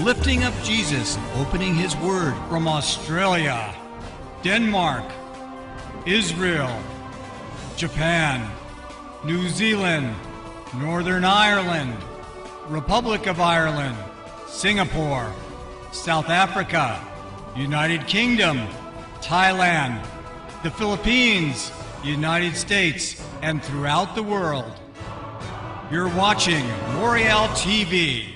lifting up Jesus, opening His Word from Australia, Denmark, Israel, Japan, New Zealand, Northern Ireland, Republic of Ireland, Singapore, South Africa, United Kingdom, Thailand, the Philippines, United States, and throughout the world. You're watching Moriel TV.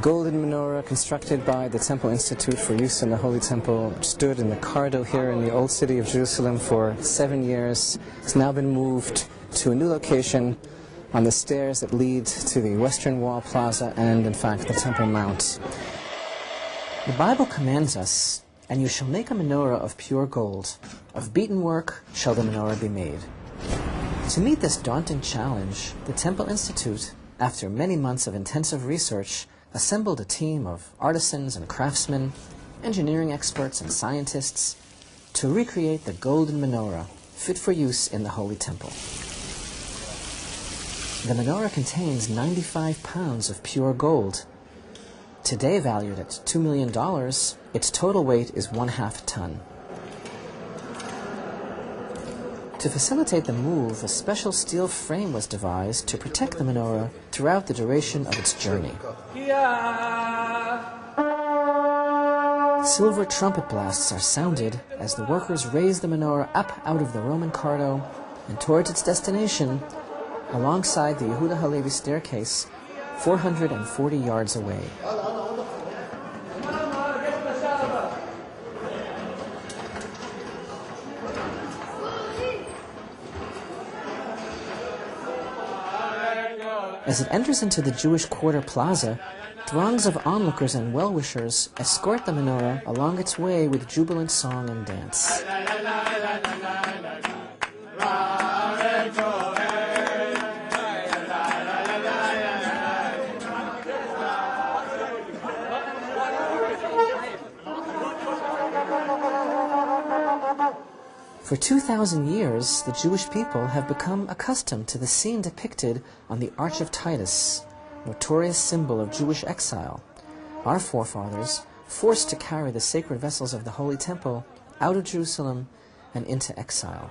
golden menorah constructed by the Temple Institute for Use in the Holy Temple, which stood in the corridor here in the Old City of Jerusalem for 7 years, has now been moved to a new location on the stairs that lead to the Western Wall Plaza and, in fact, the Temple Mount. The Bible commands us And you shall make a menorah of pure gold. Of beaten work shall the menorah be made. To meet this daunting challenge, the Temple Institute, after many months of intensive research, assembled a team of artisans and craftsmen, engineering experts and scientists, to recreate the golden menorah fit for use in the Holy Temple. The menorah contains 95 pounds of pure gold. Today valued at $2 million, its total weight is 1/2 ton. To facilitate the move, a special steel frame was devised to protect the menorah throughout the duration of its journey. Silver trumpet blasts are sounded as the workers raise the menorah up out of the Roman cardo and towards its destination, alongside the Yehuda Halevi staircase, 440 yards away. As it enters into the Jewish Quarter Plaza, throngs of onlookers and well-wishers escort the menorah along its way with jubilant song and dance. For 2,000 years, the Jewish people have become accustomed to the scene depicted on the Arch of Titus, notorious symbol of Jewish exile. Our forefathers, forced to carry the sacred vessels of the Holy Temple out of Jerusalem and into exile.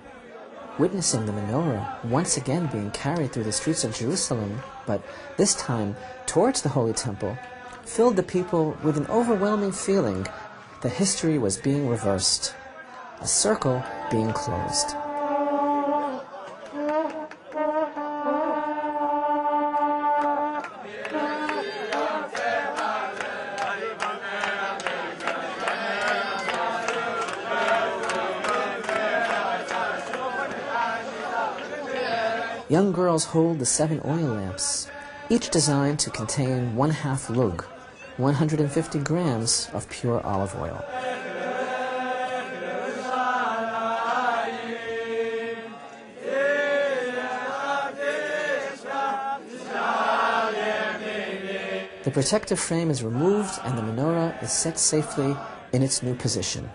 Witnessing the menorah once again being carried through the streets of Jerusalem, but this time towards the Holy Temple, filled the people with an overwhelming feeling that history was being reversed, a circle being closed. Young girls hold the 7 oil lamps, each designed to contain 1/2 lug, 150 grams of pure olive oil. The protective frame is removed and the menorah is set safely in its new position.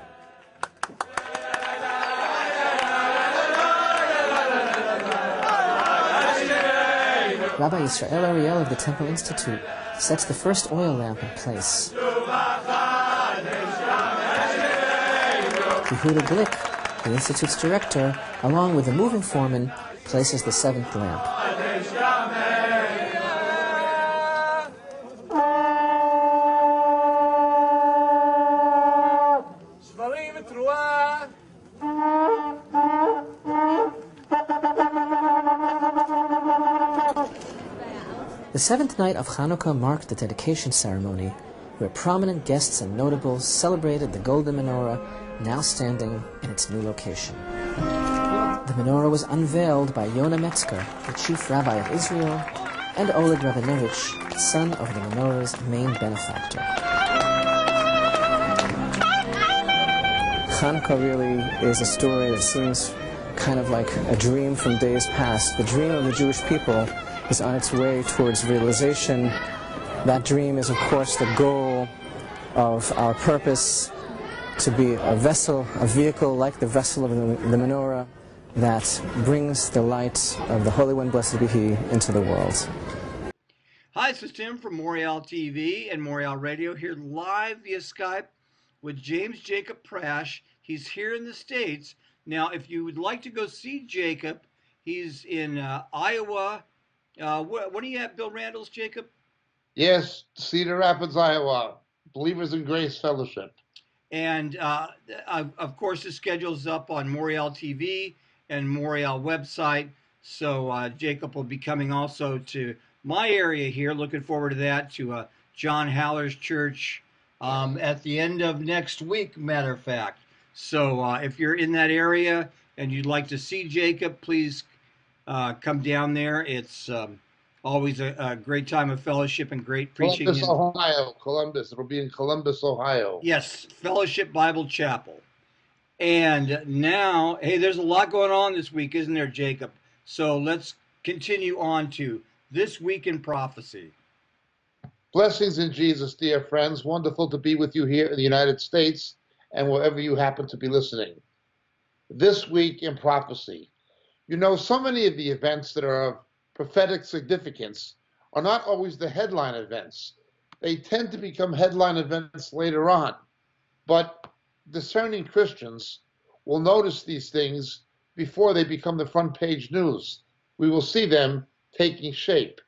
Rabbi Yisrael Ariel of the Temple Institute sets the first oil lamp in place. Yehuda Glick, the Institute's director, along with the moving foreman, places the 7th lamp. The 7th night of Hanukkah marked the dedication ceremony, where prominent guests and notables celebrated the golden menorah, now standing in its new location. The menorah was unveiled by Yonah Metzger, the chief rabbi of Israel, and Oleg Rabinovich, son of the menorah's main benefactor. Hanukkah really is a story that seems kind of like a dream from days past. The dream of the Jewish people is on its way towards realization. That dream is, of course, the goal of our purpose, to be a vessel, a vehicle like the vessel of the menorah that brings the light of the Holy One, blessed be He, into the world. Hi, this is Tim from Moriel TV and Moriel Radio, here live via Skype with James Jacob Prasch. He's here in the States. Now, if you would like to go see Jacob, he's in Iowa. What do you have, Bill Randalls, Jacob? Yes, Cedar Rapids, Iowa. Believers in Grace Fellowship. And, of course, the schedule's up on Moriel TV and Moriel website. So Jacob will be coming also to my area here. Looking forward to that, to John Haller's church at the end of next week, matter of fact. So if you're in that area and you'd like to see Jacob, please come down there. It's Always a great time of fellowship and great preaching. Columbus, Ohio. Columbus. It'll be in Columbus, Ohio. Yes, Fellowship Bible Chapel. And now, hey, there's a lot going on this week, isn't there, Jacob? So let's continue on to This Week in Prophecy. Blessings in Jesus, dear friends. Wonderful to be with you here in the United States and wherever you happen to be listening. This Week in Prophecy. You know, so many of the events that are of prophetic significance are not always the headline events. They tend to become headline events later on. But discerning Christians will notice these things before they become the front page news. We will see them taking shape.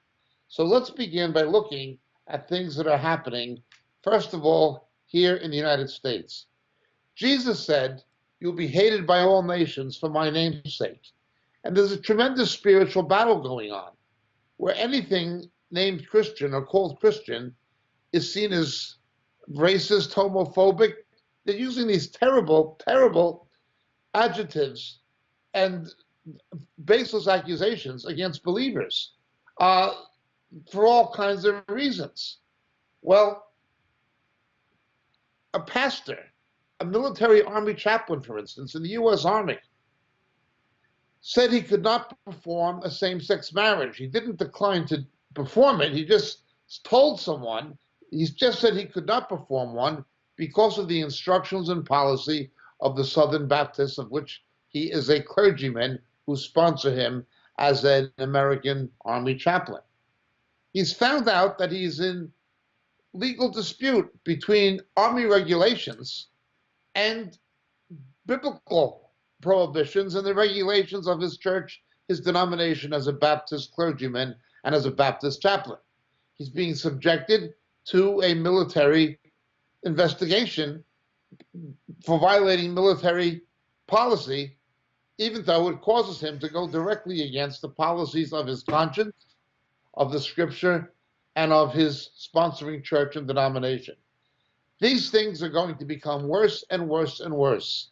So let's begin by looking at things that are happening, first of all, here in the United States. Jesus said, "You'll be hated by all nations for my name's sake." And there's a tremendous spiritual battle going on, where anything named Christian or called Christian is seen as racist, homophobic. They're using these terrible, terrible adjectives and baseless accusations against believers for all kinds of reasons. Well, a pastor, a military army chaplain, for instance, in the U.S. Army, said he could not perform a same-sex marriage. He didn't decline to perform it. He just told someone, he just said he could not perform one because of the instructions and policy of the Southern Baptists, of which he is a clergyman who sponsor him as an American Army chaplain. He's found out that he's in legal dispute between Army regulations and biblical prohibitions and the regulations of his church, his denomination as a Baptist clergyman and as a Baptist chaplain. He's being subjected to a military investigation for violating military policy, even though it causes him to go directly against the policies of his conscience, of the scripture, and of his sponsoring church and denomination. These things are going to become worse and worse and worse.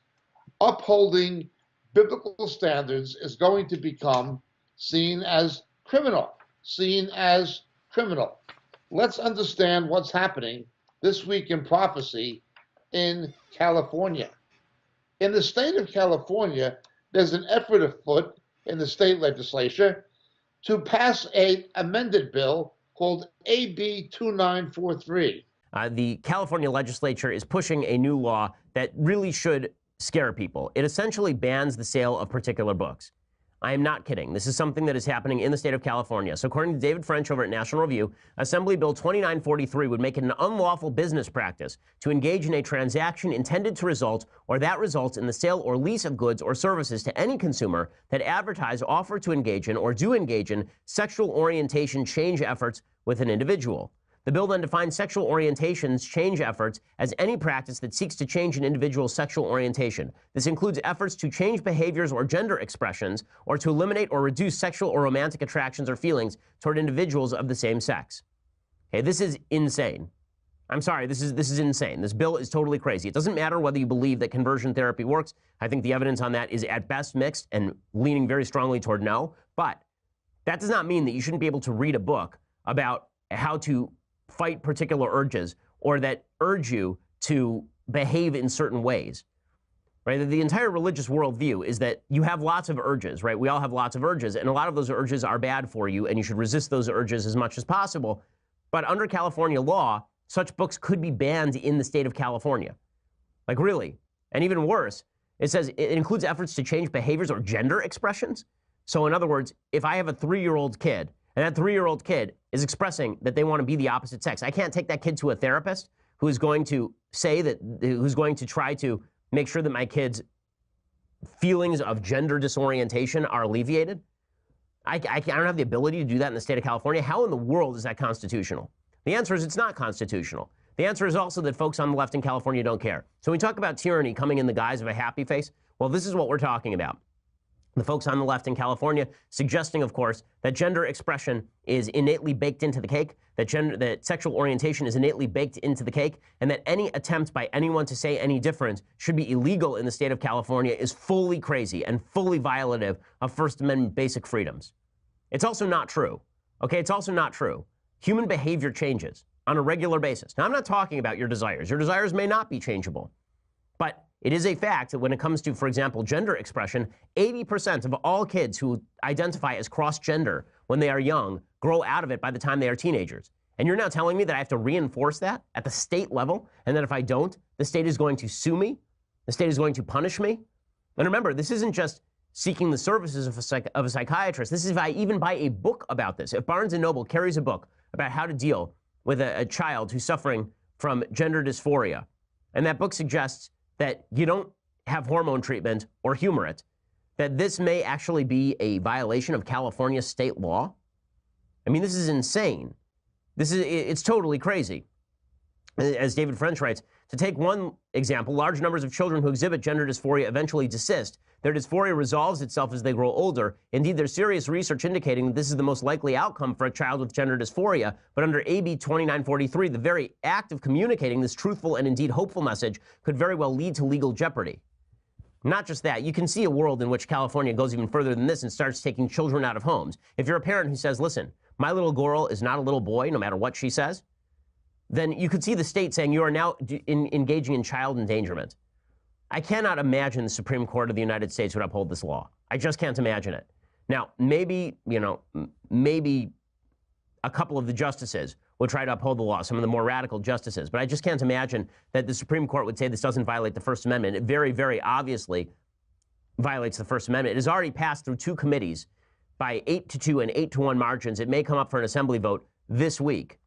Upholding biblical standards is going to become seen as criminal, Let's understand what's happening this week in prophecy in California. In the state of California, there's an effort afoot in the state legislature to pass an amended bill called AB 2943. The California legislature is pushing a new law that really should scare people. It essentially bans the sale of particular books. I am not kidding. This is something that is happening in the state of California. So according to David French over at National Review, Assembly Bill 2943 would make it an unlawful business practice to engage in a transaction intended to result or that results in the sale or lease of goods or services to any consumer that advertise, offer to engage in, or do engage in sexual orientation change efforts with an individual. The bill then defines sexual orientations change efforts as any practice that seeks to change an individual's sexual orientation. This includes efforts to change behaviors or gender expressions, or to eliminate or reduce sexual or romantic attractions or feelings toward individuals of the same sex. Okay, this is insane. I'm sorry, this is insane. This bill is totally crazy. It doesn't matter whether you believe that conversion therapy works. I think the evidence on that is at best mixed and leaning very strongly toward no. But that does not mean that you shouldn't be able to read a book about how to fight particular urges or that urge you to behave in certain ways, right? The entire religious worldview is that you have lots of urges, right? We all have lots of urges, and a lot of those urges are bad for you, and you should resist those urges as much as possible. But under California law, such books could be banned in the state of California. Like, really. And even worse, it says it includes efforts to change behaviors or gender expressions. So in other words, if I have a 3-year-old kid, and that 3-year-old kid is expressing that they want to be the opposite sex, I can't take that kid to a therapist who is going to who's going to try to make sure that my kid's feelings of gender disorientation are alleviated. I don't have the ability to do that in the state of California. How in the world is that constitutional? The answer is it's not constitutional. The answer is also that folks on the left in California don't care. So when we talk about tyranny coming in the guise of a happy face, well, this is what we're talking about. The folks on the left in California suggesting, of course, that gender expression is innately baked into the cake, that sexual orientation is innately baked into the cake, and that any attempt by anyone to say any different should be illegal in the state of California is fully crazy and fully violative of First Amendment basic freedoms. It's also not true. Okay, it's also not true. Human behavior changes on a regular basis. Now, I'm not talking about your desires. Your desires may not be changeable. But it is a fact that when it comes to, for example, gender expression, 80% of all kids who identify as cross-gender when they are young grow out of it by the time they are teenagers. And you're now telling me that I have to reinforce that at the state level, and that if I don't, the state is going to sue me? The state is going to punish me? And remember, this isn't just seeking the services of a psychiatrist. This is if I even buy a book about this. If Barnes & Noble carries a book about how to deal with a child who's suffering from gender dysphoria, and that book suggests that you don't have hormone treatment or humor it, that this may actually be a violation of California state law. I mean, this is insane. It's totally crazy. As David French writes, to take one example, large numbers of children who exhibit gender dysphoria eventually desist. Their dysphoria resolves itself as they grow older. Indeed, there's serious research indicating that this is the most likely outcome for a child with gender dysphoria. But under AB 2943, the very act of communicating this truthful and indeed hopeful message could very well lead to legal jeopardy. Not just that, you can see a world in which California goes even further than this and starts taking children out of homes. If you're a parent who says, listen, my little girl is not a little boy, no matter what she says, then you could see the state saying you are now engaging in child endangerment. I cannot imagine the Supreme Court of the United States would uphold this law. I just can't imagine it. Now, maybe a couple of the justices would try to uphold the law, some of the more radical justices, but I just can't imagine that the Supreme Court would say this doesn't violate the First Amendment. It very, very obviously violates the First Amendment. It has already passed through two committees by 8-2 and 8-1 margins. It may come up for an assembly vote this week.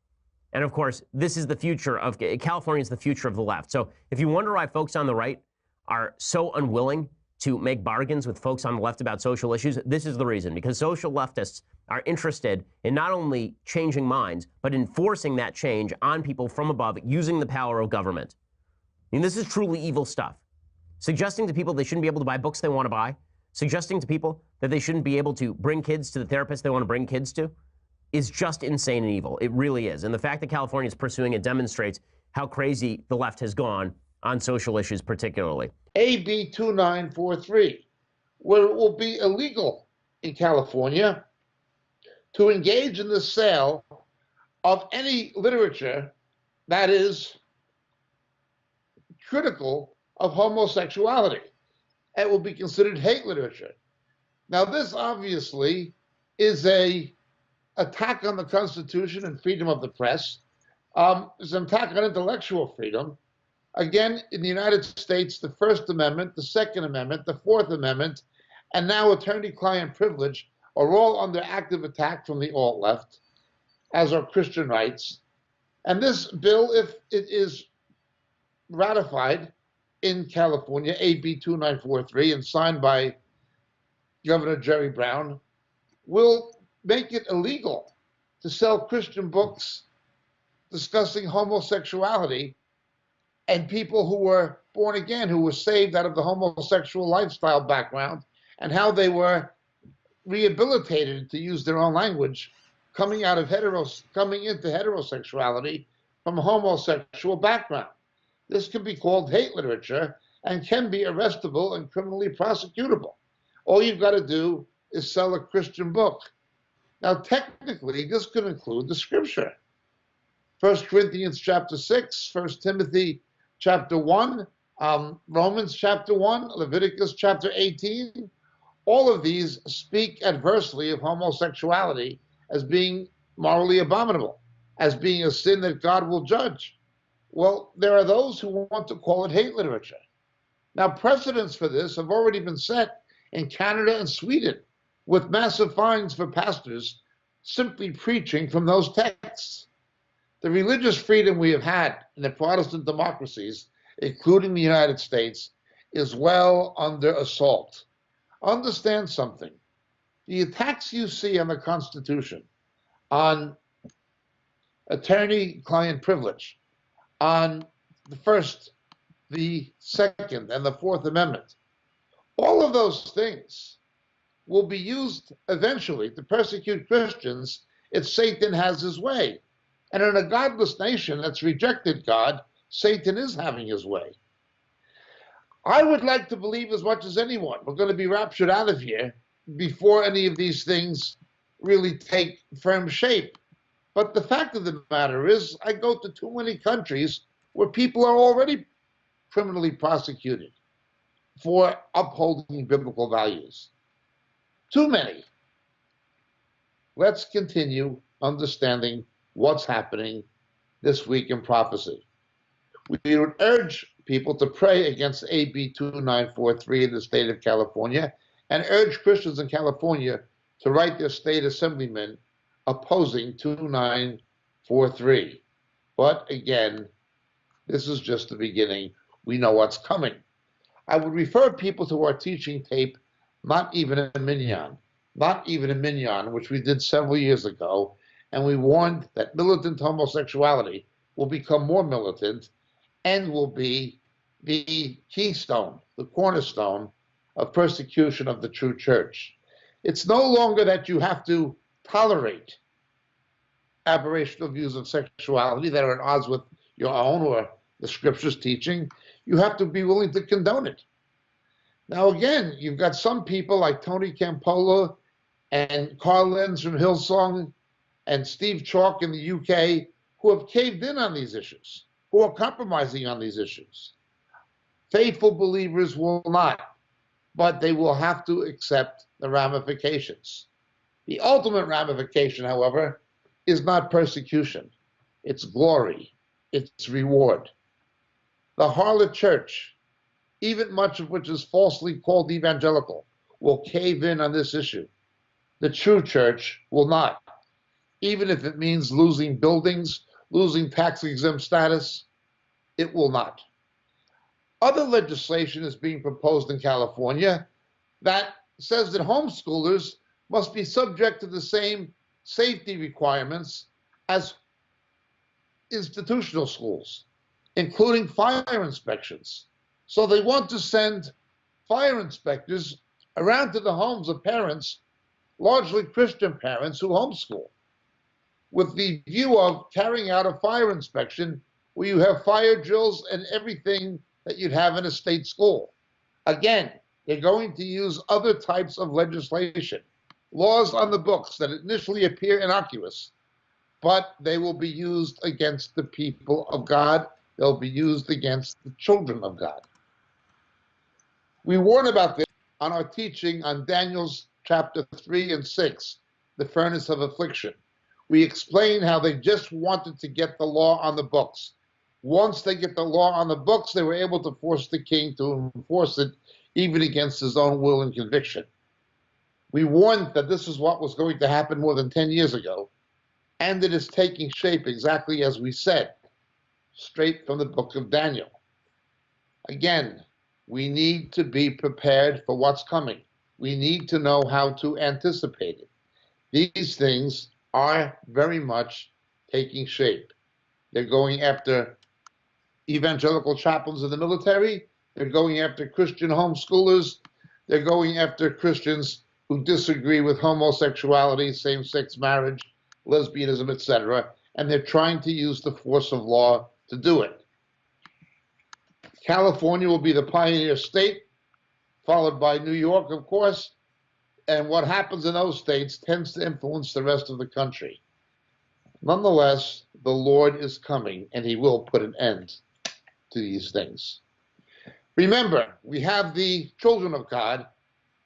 And of course, this is the future of California is the future of the left. So if you wonder why folks on the right are so unwilling to make bargains with folks on the left about social issues, this is the reason. Because social leftists are interested in not only changing minds, but enforcing that change on people from above using the power of government. I mean, this is truly evil stuff. Suggesting to people they shouldn't be able to buy books they want to buy, suggesting to people that they shouldn't be able to bring kids to the therapist they want to bring kids to, is just insane and evil. It really is. And the fact that California is pursuing it demonstrates how crazy the left has gone on social issues particularly. AB 2943, where it will be illegal in California to engage in the sale of any literature that is critical of homosexuality. It will be considered hate literature. Now, this obviously is an attack on the Constitution and freedom of the press. It's an attack on intellectual freedom. Again, in the United States, the First Amendment, the Second Amendment, the Fourth Amendment, and now attorney-client privilege are all under active attack from the alt-left, as are Christian rights. And this bill, if it is ratified in California, AB 2943, and signed by Governor Jerry Brown, will make it illegal to sell Christian books discussing homosexuality and people who were born again, who were saved out of the homosexual lifestyle background, and how they were rehabilitated, to use their own language, coming into heterosexuality from a homosexual background. This can be called hate literature and can be arrestable and criminally prosecutable. All you've got to do is sell a Christian book. Now, technically, this could include the scripture. 1 Corinthians chapter 6, 1 Timothy chapter 1, Romans chapter 1, Leviticus chapter 18. All of these speak adversely of homosexuality as being morally abominable, as being a sin that God will judge. Well, there are those who want to call it hate literature. Now, precedents for this have already been set in Canada and Sweden, with massive fines for pastors simply preaching from those texts. The religious freedom we have had in the Protestant democracies, including the United States, is well under assault. Understand something. The attacks you see on the Constitution, on attorney-client privilege, on the First, the Second, and the Fourth Amendment, all of those things will be used eventually to persecute Christians if Satan has his way. And in a godless nation that's rejected God, Satan is having his way. I would like to believe as much as anyone we're going to be raptured out of here before any of these things really take firm shape. But the fact of the matter is, I go to too many countries where people are already criminally prosecuted for upholding biblical values. Too many. Let's continue understanding what's happening this week in prophecy. We would urge people to pray against AB 2943 in the state of California and urge Christians in California to write their state assemblymen opposing 2943. But again, this is just the beginning. We know what's coming. I would refer people to our teaching tape, Not Even a Minyan, which we did several years ago, and we warned that militant homosexuality will become more militant and will be the keystone, the cornerstone of persecution of the true church. It's no longer that you have to tolerate aberrational views of sexuality that are at odds with your own or the scripture's teaching. You have to be willing to condone it. Now, again, you've got some people like Tony Campola and Carl Lenz from Hillsong and Steve Chalk in the UK who have caved in on these issues, who are compromising on these issues. Faithful believers will not, but they will have to accept the ramifications. The ultimate ramification, however, is not persecution. It's glory. It's reward. The harlot church, even much of which is falsely called evangelical, will cave in on this issue. The true church will not, even if it means losing buildings, losing tax-exempt status, it will not. Other legislation is being proposed in California that says that homeschoolers must be subject to the same safety requirements as institutional schools, including fire inspections. So they want to send fire inspectors around to the homes of parents, largely Christian parents who homeschool, with the view of carrying out a fire inspection where you have fire drills and everything that you'd have in a state school. Again, they're going to use other types of legislation, laws on the books that initially appear innocuous, but they will be used against the people of God. They'll be used against the children of God. We warn about this on our teaching on Daniel's chapter 3 and 6, the furnace of affliction. We explain how they just wanted to get the law on the books. Once they get the law on the books, they were able to force the king to enforce it, even against his own will and conviction. We warned that this is what was going to happen more than 10 years ago, and it is taking shape exactly as we said, straight from the book of Daniel. Again, we need to be prepared for what's coming. We need to know how to anticipate it. These things are very much taking shape. They're going after evangelical chaplains in the military. They're going after Christian homeschoolers. They're going after Christians who disagree with homosexuality, same-sex marriage, lesbianism, etc. And they're trying to use the force of law to do it. California will be the pioneer state, followed by New York, of course. And what happens in those states tends to influence the rest of the country. Nonetheless, the Lord is coming, and he will put an end to these things. Remember, we have the children of God,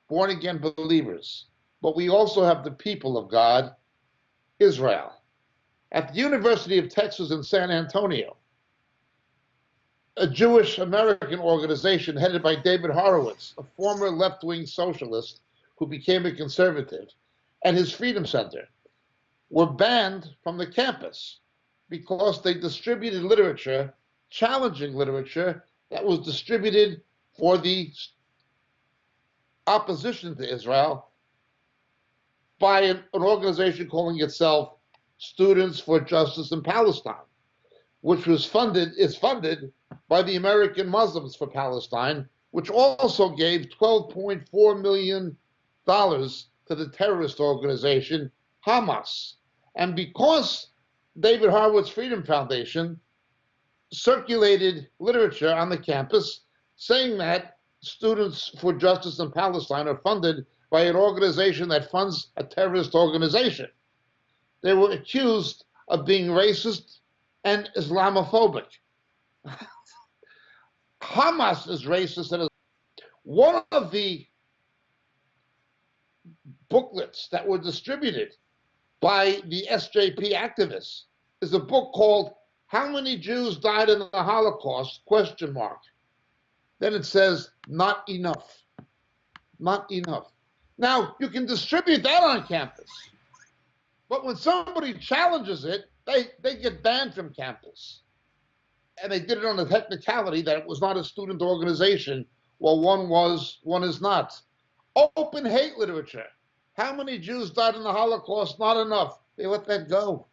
born-again believers, but we also have the people of God, Israel. At the University of Texas in San Antonio, a Jewish American organization headed by David Horowitz, a former left-wing socialist who became a conservative, and his Freedom Center were banned from the campus because they distributed literature, challenging literature that was distributed for the opposition to Israel by an organization calling itself Students for Justice in Palestine, which is funded by the American Muslims for Palestine, which also gave $12.4 million to the terrorist organization Hamas. And because David Horowitz Freedom Foundation circulated literature on the campus saying that Students for Justice in Palestine are funded by an organization that funds a terrorist organization. They were accused of being racist and Islamophobic. Hamas is racist and one of the booklets that were distributed by the SJP activists is a book called How Many Jews Died in the Holocaust? ? Then it says, not enough. Not enough. Now, you can distribute that on campus, but when somebody challenges it, they get banned from campus. And they did it on the technicality that it was not a student organization. Well, one was, one is not. Open hate literature. How many Jews died in the Holocaust? Not enough. They let that go.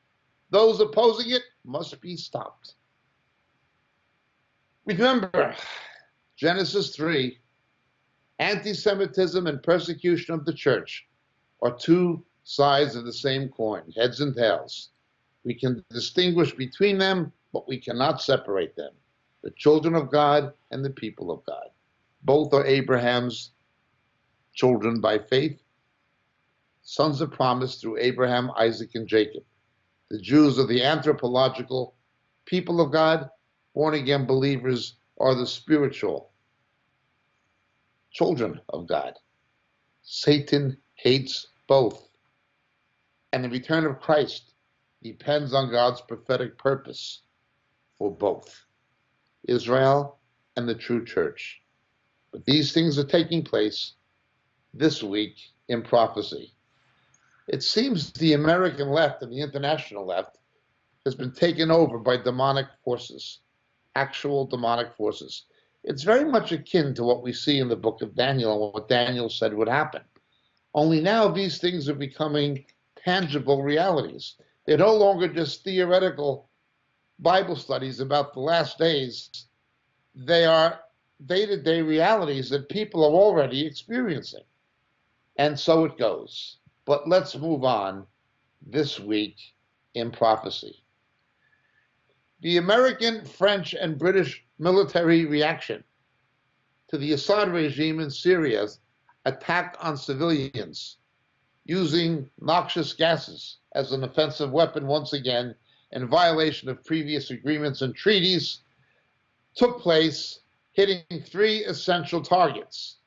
Those opposing it must be stopped. Remember, Genesis 3, anti-Semitism and persecution of the church are two sides of the same coin, heads and tails. We can distinguish between them, but we cannot separate them. The children of God and the people of God. Both are Abraham's children by faith, sons of promise through Abraham, Isaac, and Jacob. The Jews are the anthropological people of God. Born-again believers are the spiritual children of God. Satan hates both. And the return of Christ depends on God's prophetic purpose for both Israel and the true church. But these things are taking place this week in prophecy. It seems the American left and the international left has been taken over by demonic forces, actual demonic forces. It's very much akin to what we see in the book of Daniel and what Daniel said would happen. Only now these things are becoming tangible realities. They're no longer just theoretical Bible studies about the last days. They are day-to-day realities that people are already experiencing. And so it goes. But let's move on this week in prophecy. The American, French, and British military reaction to the Assad regime in Syria's attack on civilians using noxious gases as an offensive weapon once again in violation of previous agreements and treaties took place, hitting 3 essential targets.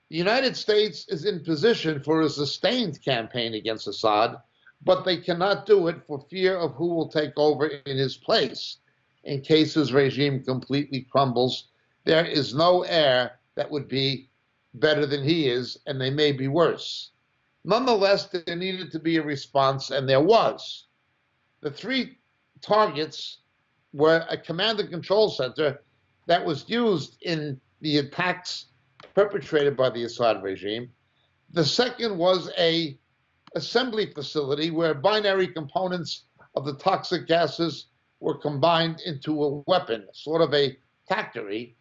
The United States is in position for a sustained campaign against Assad, but they cannot do it for fear of who will take over in his place. In case his regime completely crumbles, there is no heir that would be better than he is, and they may be worse. Nonetheless, there needed to be a response, and there was. The 3 targets were a command and control center that was used in the attacks perpetrated by the Assad regime. The second was an assembly facility where binary components of the toxic gases were combined into a weapon, sort of a factory.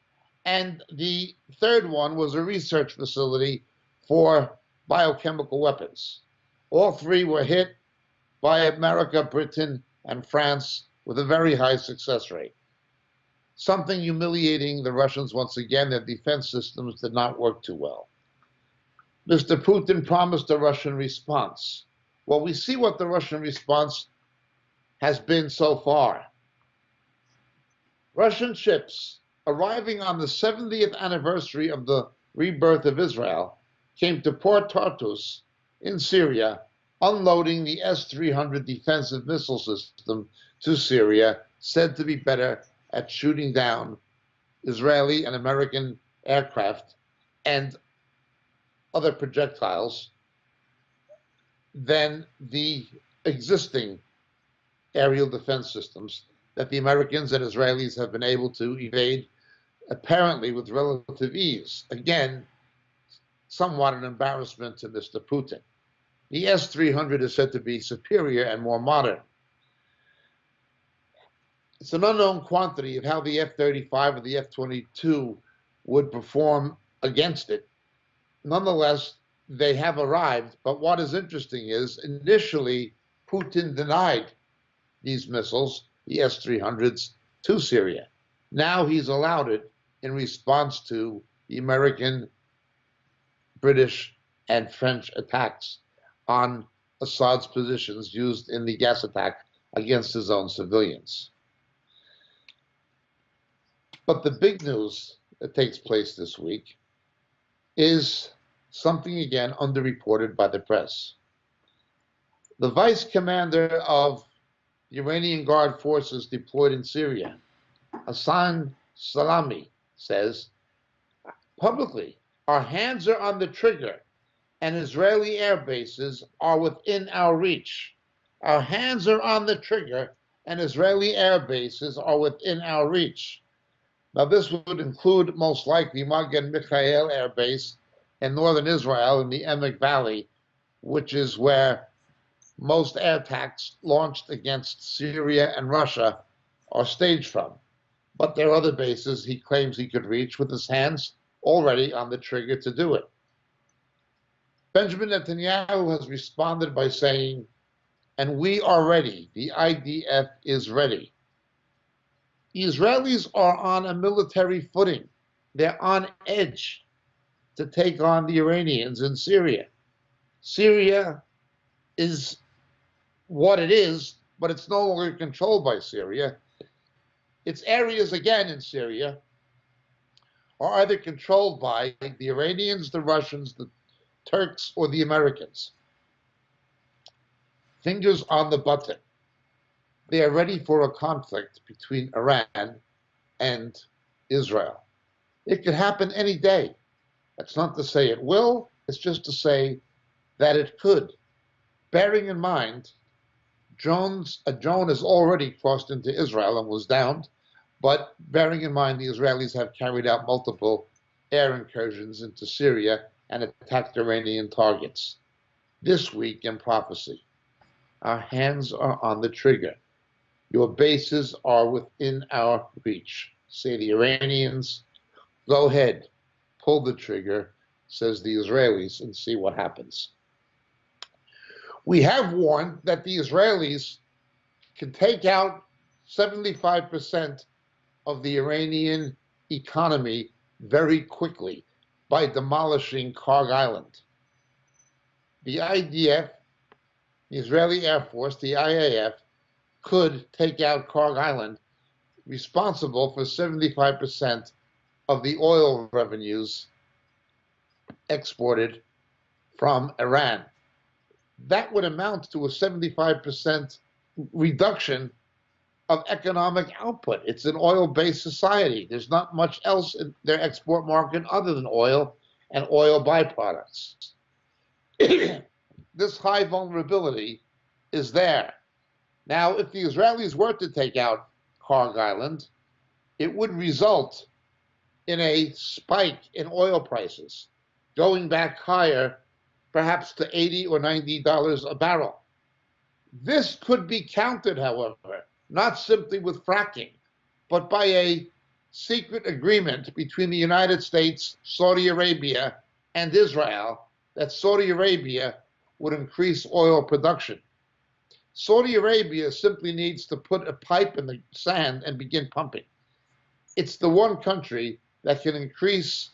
And the third one was a research facility for biochemical weapons. All 3 were hit by America, Britain, and France with a very high success rate. Something humiliating the Russians once again. Their defense systems did not work too well. Mr. Putin promised a Russian response. Well, we see what the Russian response has been so far. Russian ships arriving on the 70th anniversary of the rebirth of Israel came to Port Tartus in Syria, unloading the S-300 defensive missile system to Syria, said to be better at shooting down Israeli and American aircraft and other projectiles than the existing aerial defense systems that the Americans and Israelis have been able to evade, apparently with relative ease. Again, somewhat an embarrassment to Mr. Putin. The S-300 is said to be superior and more modern. It's an unknown quantity of how the F-35 or the F-22 would perform against it. Nonetheless, they have arrived, but what is interesting is initially Putin denied these missiles, the S-300s, to Syria. Now he's allowed it in response to the American, British, and French attacks on Assad's positions used in the gas attack against his own civilians. But the big news that takes place this week is something again underreported by the press. The vice commander of the Iranian Guard forces deployed in Syria, Hassan Salami, says publicly, our hands are on the trigger and Israeli air bases are within our reach. Our hands are on the trigger and Israeli air bases are within our reach. Now, this would include most likely Magen Michael Air Base in northern Israel in the Emek Valley, which is where most air attacks launched against Syria and Russia are staged from. But there are other bases he claims he could reach with his hands already on the trigger to do it. Benjamin Netanyahu has responded by saying, and we are ready. The IDF is ready. The Israelis are on a military footing. They're on edge to take on the Iranians in Syria. Syria is what it is, but it's no longer controlled by Syria. Its areas, again, in Syria are either controlled by the Iranians, the Russians, the Turks, or the Americans. Fingers on the button. They are ready for a conflict between Iran and Israel. It could happen any day. That's not to say it will, it's just to say that it could. Bearing in mind, a drone has already crossed into Israel and was downed, but bearing in mind the Israelis have carried out multiple air incursions into Syria and attacked Iranian targets. This week in prophecy, our hands are on the trigger. Your bases are within our reach. Say the Iranians, go ahead, pull the trigger, says the Israelis, and see what happens. We have warned that the Israelis can take out 75% of the Iranian economy very quickly by demolishing Karg Island. The IDF, the Israeli Air Force, the IAF, could take out Karg Island, responsible for 75% of the oil revenues exported from Iran. That would amount to a 75% reduction of economic output. It's an oil-based society. There's not much else in their export market other than oil and oil byproducts. This high vulnerability is there. Now, if the Israelis were to take out Karg Island, it would result in a spike in oil prices, going back higher, perhaps to $80 or $90 a barrel. This could be countered, however, not simply with fracking, but by a secret agreement between the United States, Saudi Arabia, and Israel that Saudi Arabia would increase oil production. Saudi Arabia simply needs to put a pipe in the sand and begin pumping. It's the one country that can increase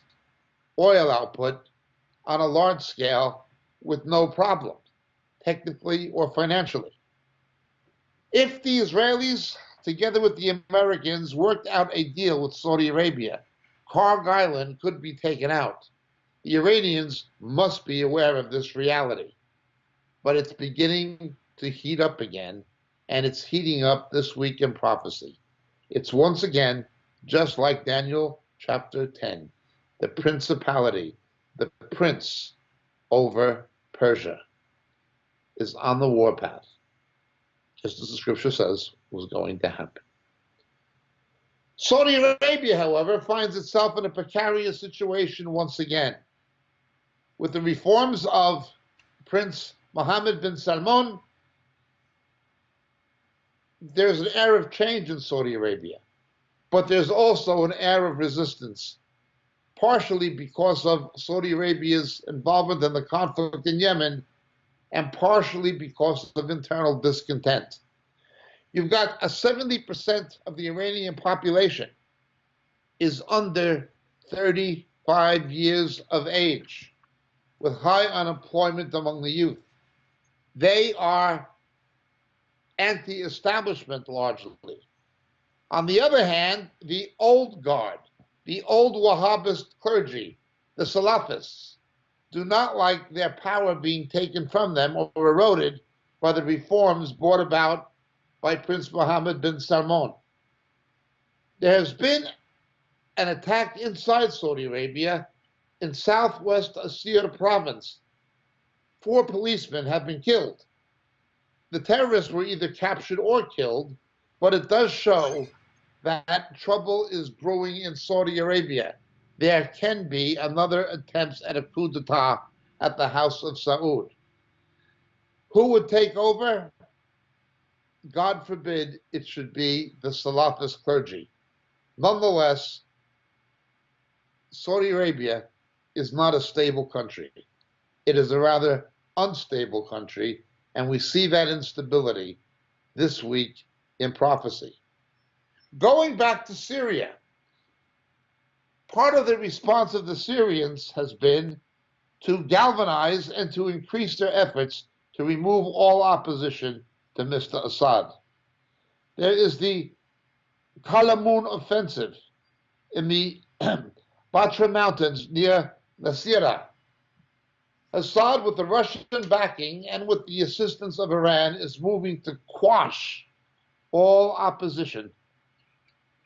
oil output on a large scale with no problem, technically or financially. If the Israelis, together with the Americans, worked out a deal with Saudi Arabia, Karg Island could be taken out. The Iranians must be aware of this reality. But it's beginning to heat up again, and it's heating up this week in prophecy. It's once again, just like Daniel chapter 10, the principality, the prince over Persia is on the warpath, just as the scripture says was going to happen. Saudi Arabia, however, finds itself in a precarious situation once again. With the reforms of Prince Mohammed bin Salman, there's an air of change in Saudi Arabia, but there's also an air of resistance, partially because of Saudi Arabia's involvement in the conflict in Yemen, and partially because of internal discontent. You've got 70% of the Iranian population is under 35 years of age. with high unemployment among the youth. They are anti-establishment largely. On the other hand, the old guard, the old Wahhabist clergy, the Salafists, do not like their power being taken from them or eroded by the reforms brought about by Prince Mohammed bin Salman. There has been an attack inside Saudi Arabia in southwest Syria province. 4 policemen have been killed. The terrorists were either captured or killed, but it does show that trouble is brewing in Saudi Arabia. There can be another attempt at a coup d'etat at the House of Saud. Who would take over? God forbid it should be the Salafist clergy. Nonetheless, Saudi Arabia is not a stable country. It is a rather unstable country, and we see that instability this week in prophecy. Going back to Syria, part of the response of the Syrians has been to galvanize and to increase their efforts to remove all opposition to Mr. Assad. There is the Kalamun offensive in the Batra Mountains near Syria. Assad, with the Russian backing and with the assistance of Iran, is moving to quash all opposition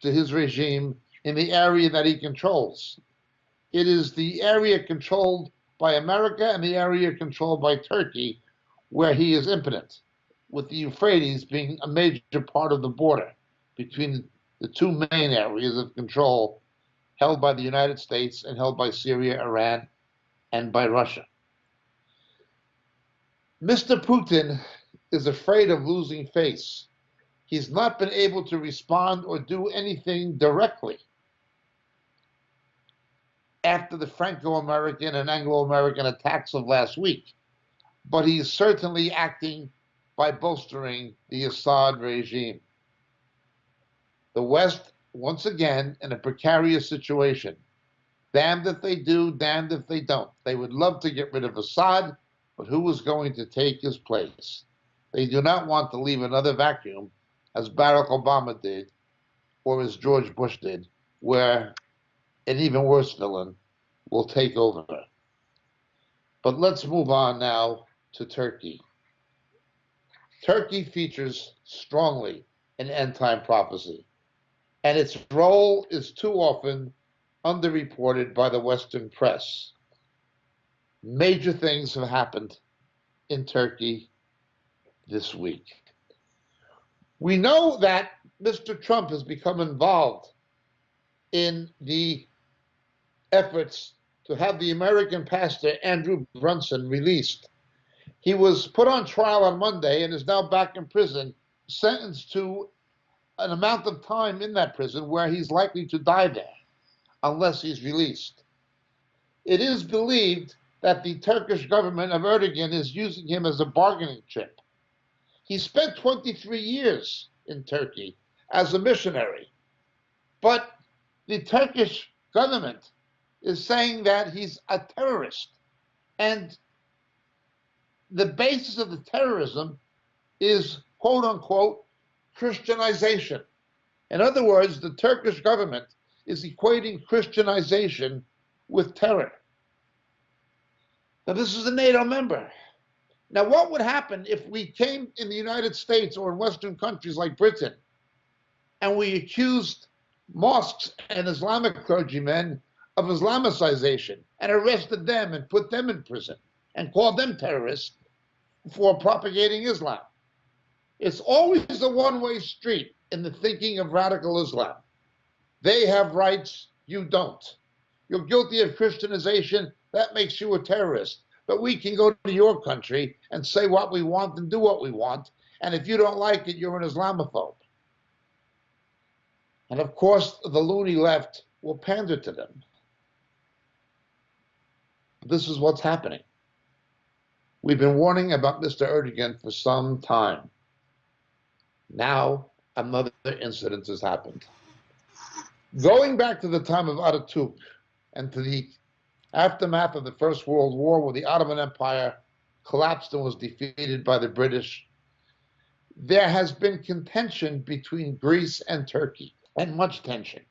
to his regime in the area that he controls. It is the area controlled by America and the area controlled by Turkey where he is impotent, with the Euphrates being a major part of the border between the 2 main areas of control held by the United States and held by Syria, Iran, and by Russia. Mr. Putin is afraid of losing face. He's not been able to respond or do anything directly after the Franco-American and Anglo-American attacks of last week, but he is certainly acting by bolstering the Assad regime. The West, once again, in a precarious situation. Damned if they do, damned if they don't. They would love to get rid of Assad, but who is going to take his place? They do not want to leave another vacuum, as Barack Obama did, or as George Bush did, where an even worse villain will take over. But let's move on now to Turkey. Turkey features strongly in end-time prophecy, and its role is too often underreported by the Western press. Major things have happened in Turkey this week. We know that Mr. Trump has become involved in the efforts to have the American pastor Andrew Brunson released. He was put on trial on Monday and is now back in prison, sentenced to an amount of time in that prison where he's likely to die there unless he's released. It is believed that the Turkish government of Erdogan is using him as a bargaining chip. He spent 23 years in Turkey as a missionary, but the Turkish government is saying that he's a terrorist, and the basis of the terrorism is, quote unquote, Christianization. In other words, the Turkish government is equating Christianization with terror. Now, this is a NATO member. Now, what would happen if we came in the United States or in Western countries like Britain and we accused mosques and Islamic clergymen of Islamicization and arrested them and put them in prison and called them terrorists for propagating Islam? It's always a one-way street in the thinking of radical Islam. They have rights, you don't. You're guilty of Christianization, that makes you a terrorist. But we can go to your country and say what we want and do what we want, and if you don't like it, you're an Islamophobe. And of course, the loony left will pander to them. This is what's happening. We've been warning about Mr. Erdogan for some time. Now, another incident has happened. Going back to the time of Ataturk and to the aftermath of the First World War, where the Ottoman Empire collapsed and was defeated by the British, there has been contention between Greece and Turkey, and much tension.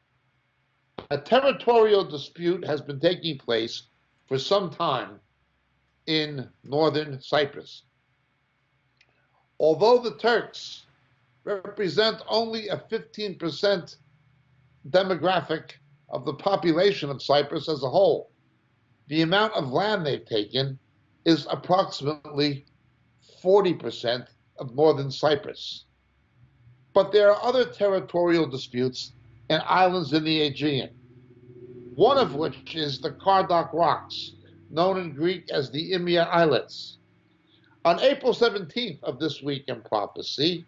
A territorial dispute has been taking place for some time in northern Cyprus. Although the Turks represent only a 15% demographic of the population of Cyprus as a whole, the amount of land they've taken is approximately 40% of northern Cyprus. But there are other territorial disputes and islands in the Aegean, one of which is the Kardok Rocks, known in Greek as the Imia Islets. On April 17th of this week in prophecy,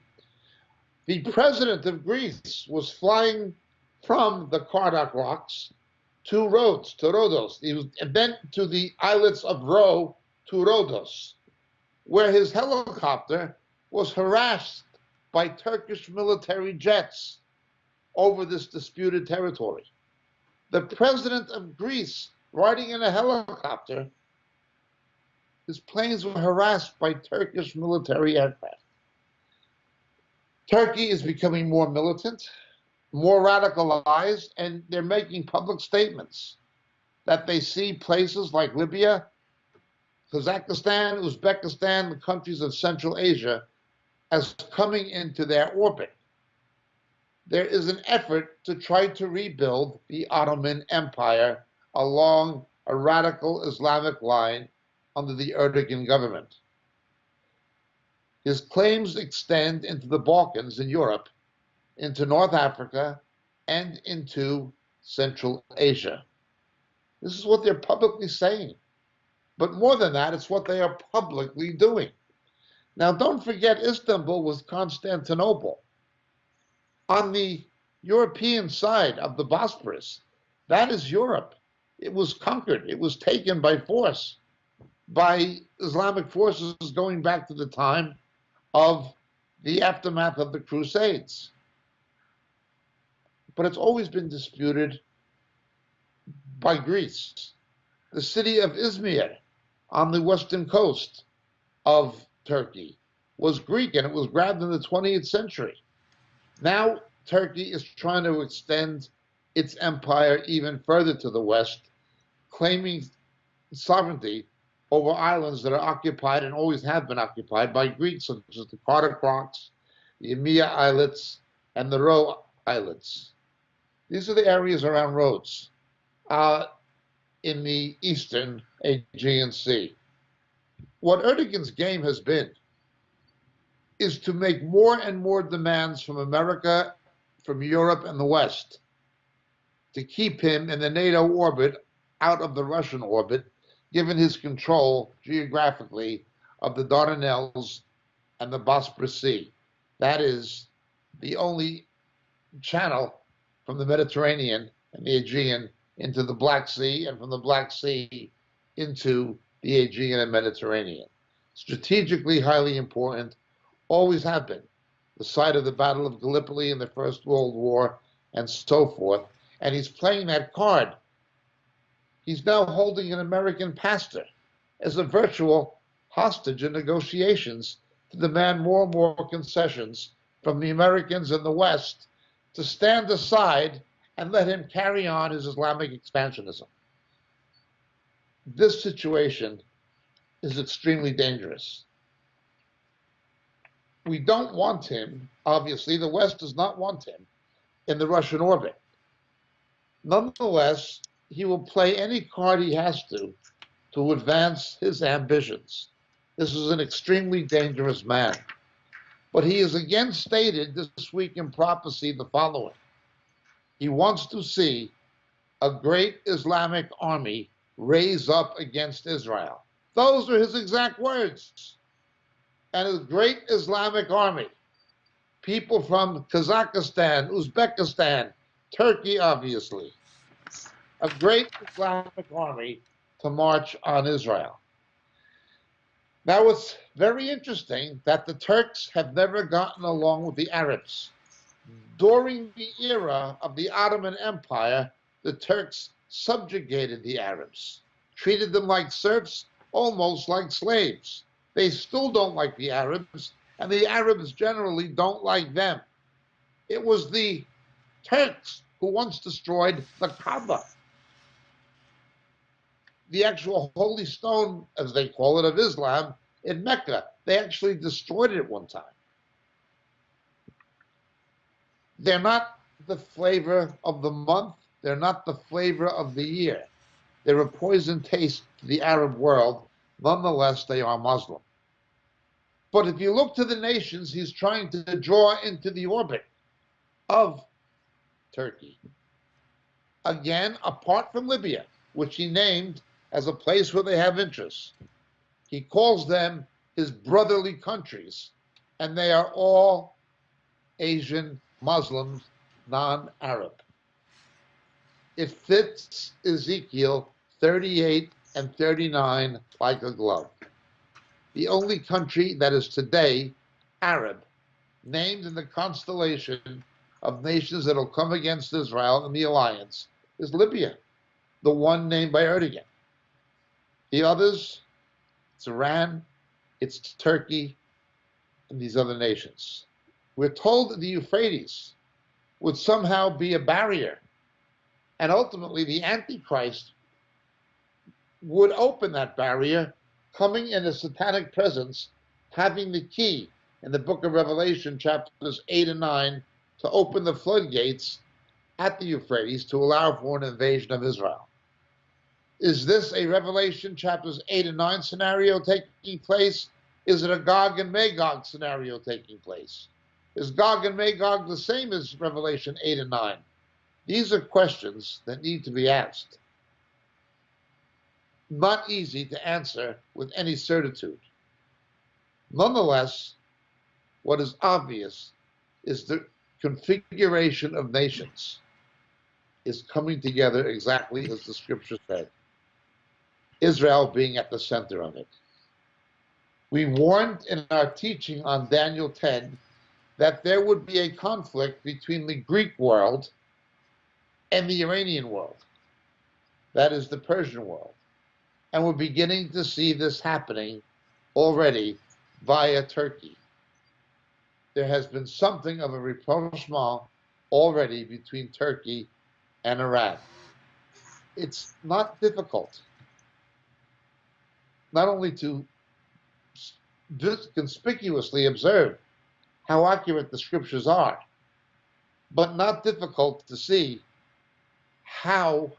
the president of Greece was flying from the Kardok Rocks to Rhodes, to Rhodos. And then to the islets of Rho, to Rhodos, where his helicopter was harassed by Turkish military jets over this disputed territory. The president of Greece, riding in a helicopter, his planes were harassed by Turkish military aircraft. Turkey is becoming more militant, more radicalized, and they're making public statements that they see places like Libya, Kazakhstan, Uzbekistan, the countries of Central Asia, as coming into their orbit. There is an effort to try to rebuild the Ottoman Empire along a radical Islamic line under the Erdogan government. His claims extend into the Balkans in Europe, into North Africa, and into Central Asia. This is what they're publicly saying. But more than that, it's what they are publicly doing. Now, don't forget, Istanbul was Constantinople. On the European side of the Bosporus, that is Europe. It was conquered. It was taken by force by Islamic forces going back to the time of the aftermath of the Crusades. But it's always been disputed by Greece. The city of Izmir on the western coast of Turkey was Greek, and it was grabbed in the 20th century. Now Turkey is trying to extend its empire even further to the west, claiming sovereignty over islands that are occupied and always have been occupied by Greeks, such as the Kardok Rocks, the Imia Islets, and the Rho Islets. These are the areas around Rhodes in the eastern Aegean Sea. What Erdogan's game has been is to make more and more demands from America, from Europe, and the West to keep him in the NATO orbit, out of the Russian orbit, given his control geographically of the Dardanelles and the Bosporus Sea. That is the only channel from the Mediterranean and the Aegean into the Black Sea, and from the Black Sea into the Aegean and Mediterranean. Strategically highly important, always have been. The site of the Battle of Gallipoli in the First World War, and so forth. And he's playing that card. He's now holding an American pastor as a virtual hostage in negotiations to demand more and more concessions from the Americans in the West to stand aside and let him carry on his Islamic expansionism. This situation is extremely dangerous. We don't want him, obviously, the West does not want him in the Russian orbit. Nonetheless, he will play any card he has to advance his ambitions. This is an extremely dangerous man. But he has again stated this week in prophecy the following. He wants to see a great Islamic army raise up against Israel. Those are his exact words. And a great Islamic army. People from Kazakhstan, Uzbekistan, Turkey, obviously. A great Islamic army to march on Israel. Now, it's very interesting that the Turks have never gotten along with the Arabs. During the era of the Ottoman Empire, the Turks subjugated the Arabs. treated them like serfs, almost like slaves. They still don't like the Arabs, and the Arabs generally don't like them. It was the Turks who once destroyed the Kaaba, the actual holy stone, as they call it, of Islam in Mecca. They actually destroyed it at one time. They're not the flavor of the month. They're not the flavor of the year. They're a poison taste to the Arab world. Nonetheless, they are Muslim. But if you look to the nations he's trying to draw into the orbit of Turkey, again, apart from Libya, which he named as a place where they have interests, he calls them his brotherly countries, and they are all Asian Muslims, non-Arab. It fits Ezekiel 38 and 39 like a glove. The only country that is today Arab, named in the constellation of nations that will come against Israel in the alliance, is Libya, the one named by Erdogan. The others, it's Iran, it's Turkey, and these other nations. We're told that the Euphrates would somehow be a barrier, and ultimately the Antichrist would open that barrier, coming in a satanic presence, having the key in the book of Revelation, chapters 8 and 9, to open the floodgates at the Euphrates to allow for an invasion of Israel. Is this a Revelation chapters 8 and 9 scenario taking place? Is it a Gog and Magog scenario taking place? Is Gog and Magog the same as Revelation 8 and 9? These are questions that need to be asked. Not easy to answer with any certitude. Nonetheless, what is obvious is the configuration of nations is coming together exactly as the scripture said, Israel being at the center of it. We warned in our teaching on Daniel 10 that there would be a conflict between the Greek world and the Iranian world. That is the Persian world. And we're beginning to see this happening already via Turkey. There has been something of a rapprochement already between Turkey and Iran. It's not difficult, not only to conspicuously observe how accurate the scriptures are, but not difficult to see how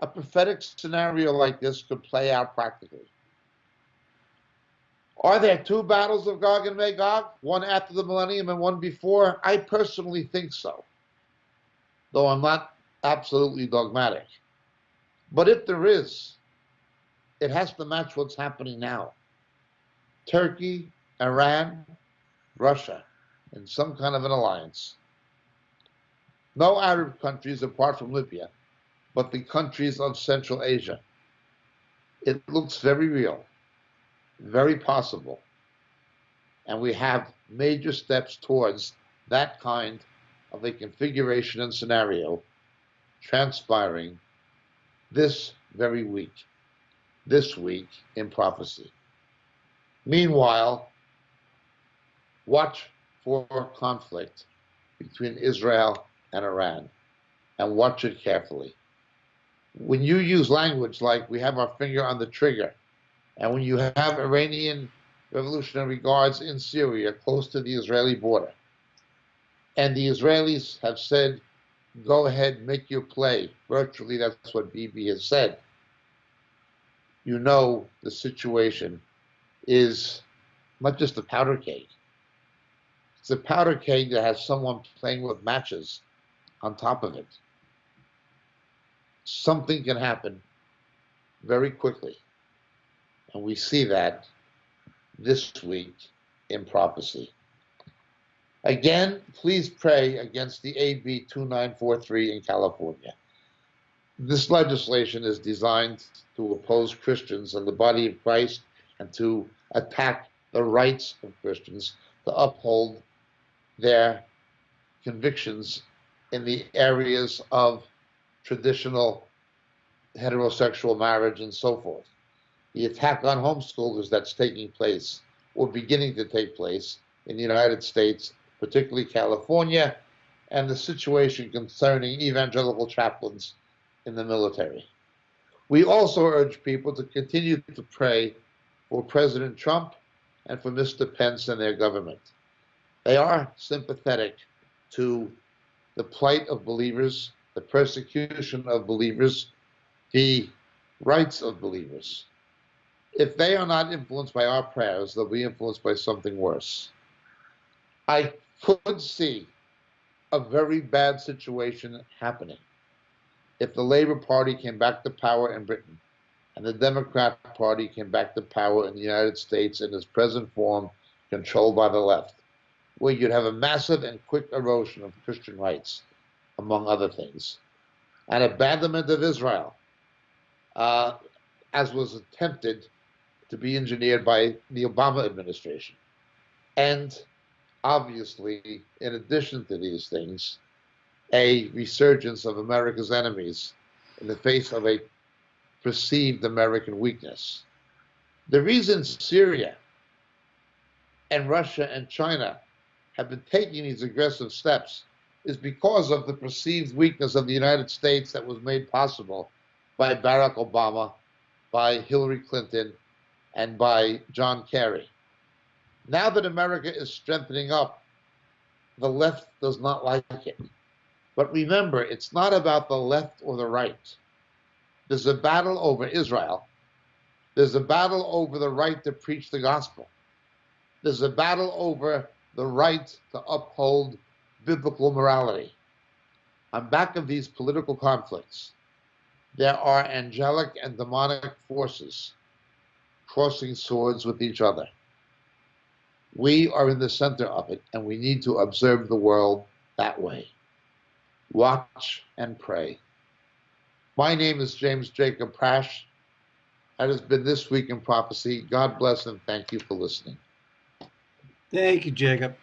a prophetic scenario like this could play out practically. Are there two battles of Gog and Magog, one after the millennium and one before? I personally think so, though I'm not absolutely dogmatic. But if there is, it has to match what's happening now. Turkey, Iran, Russia, in some kind of an alliance. No Arab countries apart from Libya, but the countries of Central Asia. It looks very real, very possible, and we have major steps towards that kind of a configuration and scenario transpiring this very week, this week in prophecy. Meanwhile, watch for conflict between Israel and Iran, and watch it carefully. When you use language like we have our finger on the trigger, and when you have Iranian Revolutionary Guards in Syria close to the Israeli border, and the Israelis have said, go ahead, make your play. Virtually, that's what Bibi has said. You know the situation is not just a powder keg. It's a powder keg that has someone playing with matches on top of it. Something can happen very quickly. And we see that this week in prophecy. Again, please pray against the AB 2943 in California. This legislation is designed to oppose Christians and the body of Christ and to attack the rights of Christians to uphold their convictions in the areas of traditional heterosexual marriage and so forth. The attack on homeschoolers that's taking place or beginning to take place in the United States, particularly California, and the situation concerning evangelical chaplains in the military. We also urge people to continue to pray for President Trump and for Mr. Pence and their government. They are sympathetic to the plight of believers, the persecution of believers, the rights of believers. If they are not influenced by our prayers, they'll be influenced by something worse. I could see a very bad situation happening if the Labour Party came back to power in Britain and the Democrat Party came back to power in the United States in its present form, controlled by the left, where you'd have a massive and quick erosion of Christian rights, among other things, and abandonment of Israel, as was attempted to be engineered by the Obama administration. And obviously, in addition to these things, a resurgence of America's enemies in the face of a perceived American weakness. The reason Syria and Russia and China have been taking these aggressive steps is because of the perceived weakness of the United States that was made possible by Barack Obama, by Hillary Clinton, and by John Kerry. Now that America is strengthening up, the left does not like it. But remember, it's not about the left or the right. There's a battle over Israel. There's a battle over the right to preach the gospel. There's a battle over the right to uphold biblical morality. On back of these political conflicts, there are angelic and demonic forces crossing swords with each other. We are in the center of it, and we need to observe the world that way. Watch and pray. My name is James Jacob Prasch. That has been This Week in Prophecy. God bless and thank you for listening. Thank you, Jacob.